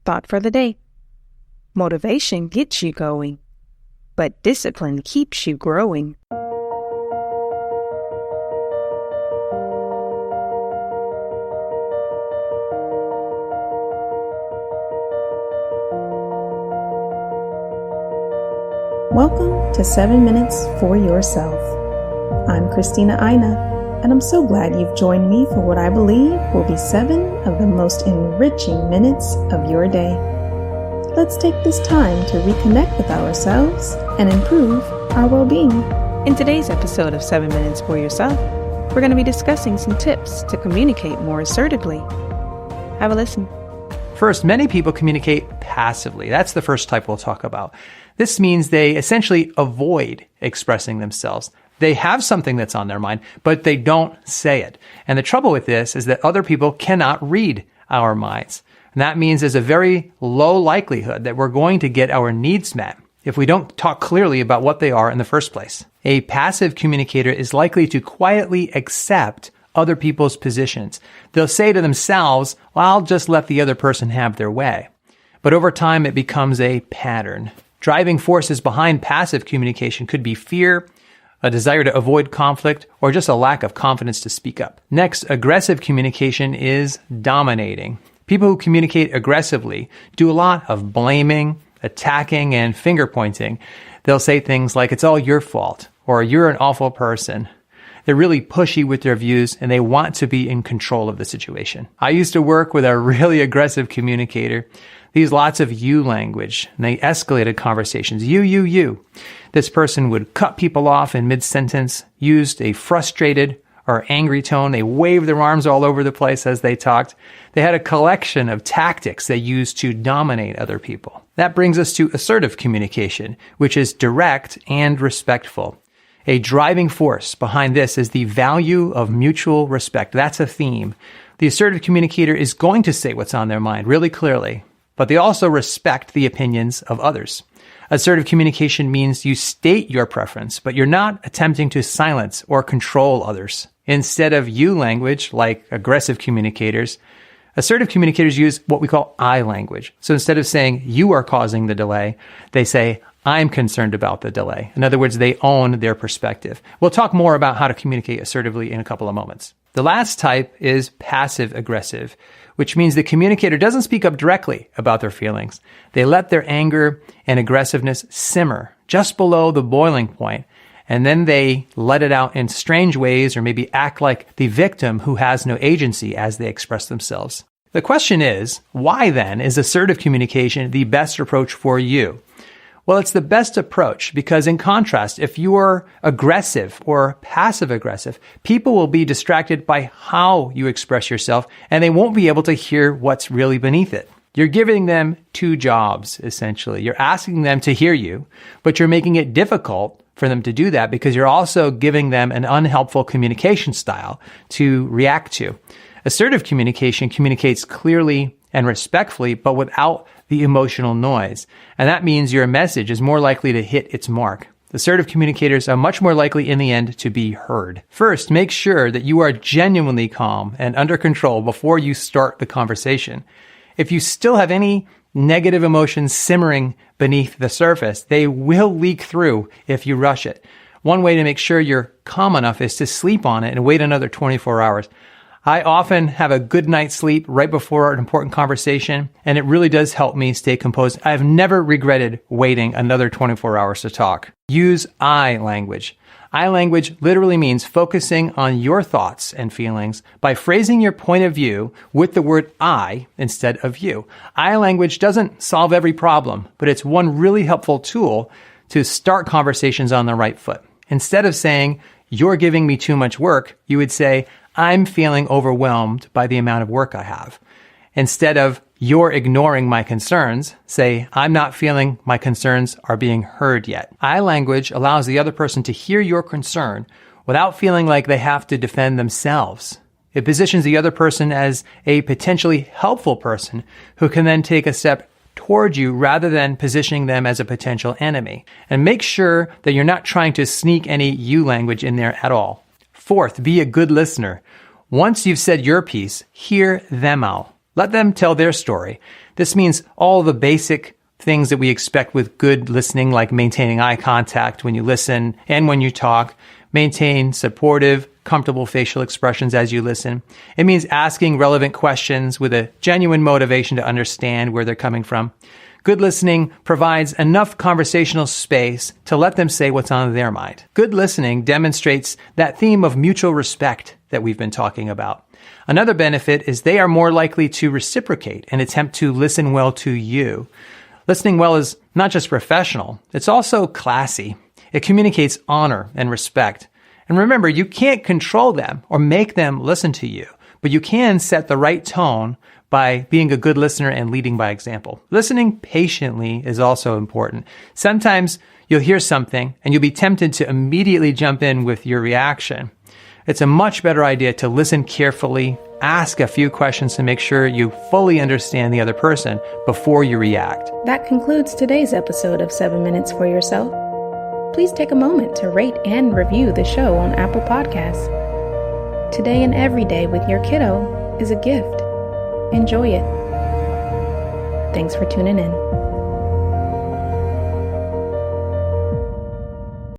thought for the day. Motivation gets you going, but discipline keeps you growing. Welcome to 7 Minutes for Yourself. I'm Christina, and I'm so glad you've joined me for what I believe will be 7 of the most enriching minutes of your day. Let's take this time to reconnect with ourselves and improve our well-being. In today's episode of 7 Minutes for Yourself, we're going to be discussing some tips to communicate more assertively. Have a listen. First, many people communicate passively. That's the first type we'll talk about. This means they essentially avoid expressing themselves. They have something that's on their mind, but they don't say it. And the trouble with this is that other people cannot read our minds. And that means there's a very low likelihood that we're going to get our needs met if we don't talk clearly about what they are in the first place. A passive communicator is likely to quietly accept other people's positions. They'll say to themselves, well, I'll just let the other person have their way. But over time, it becomes a pattern. Driving forces behind passive communication could be fear, a desire to avoid conflict, or just a lack of confidence to speak up. Next, aggressive communication is dominating. People who communicate aggressively do a lot of blaming, attacking, and finger pointing. They'll say things like, it's all your fault, or you're an awful person. They're really pushy with their views, and they want to be in control of the situation. I used to work with a really aggressive communicator. They used lots of you language, and they escalated conversations. You. This person would cut people off in mid-sentence, used a frustrated or angry tone. They waved their arms all over the place as they talked. They had a collection of tactics they used to dominate other people. That brings us to assertive communication, which is direct and respectful. A driving force behind this is the value of mutual respect. That's a theme. The assertive communicator is going to say what's on their mind really clearly, but they also respect the opinions of others. Assertive communication means you state your preference, but you're not attempting to silence or control others. Instead of you language, like aggressive communicators, assertive communicators use what we call I language. So instead of saying you are causing the delay, they say I'm concerned about the delay. In other words, they own their perspective. We'll talk more about how to communicate assertively in a couple of moments. The last type is passive-aggressive, which means the communicator doesn't speak up directly about their feelings. They let their anger and aggressiveness simmer just below the boiling point, and then they let it out in strange ways or maybe act like the victim who has no agency as they express themselves. The question is, why then is assertive communication the best approach for you? Well, it's the best approach because in contrast, if you are aggressive or passive-aggressive, people will be distracted by how you express yourself and they won't be able to hear what's really beneath it. You're giving them two jobs, essentially. You're asking them to hear you, but you're making it difficult for them to do that because you're also giving them an unhelpful communication style to react to. Assertive communication communicates clearly and respectfully, but without the emotional noise. And that means your message is more likely to hit its mark. Assertive communicators are much more likely in the end to be heard. First, make sure that you are genuinely calm and under control before you start the conversation. If you still have any negative emotions simmering beneath the surface, they will leak through if you rush it. One way to make sure you're calm enough is to sleep on it and wait another 24 hours. I often have a good night's sleep right before an important conversation, and it really does help me stay composed. I've never regretted waiting another 24 hours to talk. Use I language. I language literally means focusing on your thoughts and feelings by phrasing your point of view with the word I instead of you. I language doesn't solve every problem, but it's one really helpful tool to start conversations on the right foot. Instead of saying, you're giving me too much work, you would say, I'm feeling overwhelmed by the amount of work I have. Instead of, you're ignoring my concerns, say, I'm not feeling my concerns are being heard yet. I language allows the other person to hear your concern without feeling like they have to defend themselves. It positions the other person as a potentially helpful person who can then take a step toward you rather than positioning them as a potential enemy. And make sure that you're not trying to sneak any you language in there at all. Fourth, be a good listener. Once you've said your piece, hear them out. Let them tell their story. This means all the basic things that we expect with good listening, like maintaining eye contact when you listen and when you talk, maintain supportive, comfortable facial expressions as you listen. It means asking relevant questions with a genuine motivation to understand where they're coming from. Good listening provides enough conversational space to let them say what's on their mind. Good listening demonstrates that theme of mutual respect that we've been talking about. Another benefit is they are more likely to reciprocate and attempt to listen well to you. Listening well is not just professional, it's also classy. It communicates honor and respect. And remember, you can't control them or make them listen to you, but you can set the right tone by being a good listener and leading by example. Listening patiently is also important. Sometimes you'll hear something and you'll be tempted to immediately jump in with your reaction. It's a much better idea to listen carefully, ask a few questions to make sure you fully understand the other person before you react. That concludes today's episode of 7 Minutes for Yourself. Please take a moment to rate and review the show on Apple Podcasts. Today and every day with your kiddo is a gift. Enjoy it. Thanks for tuning in.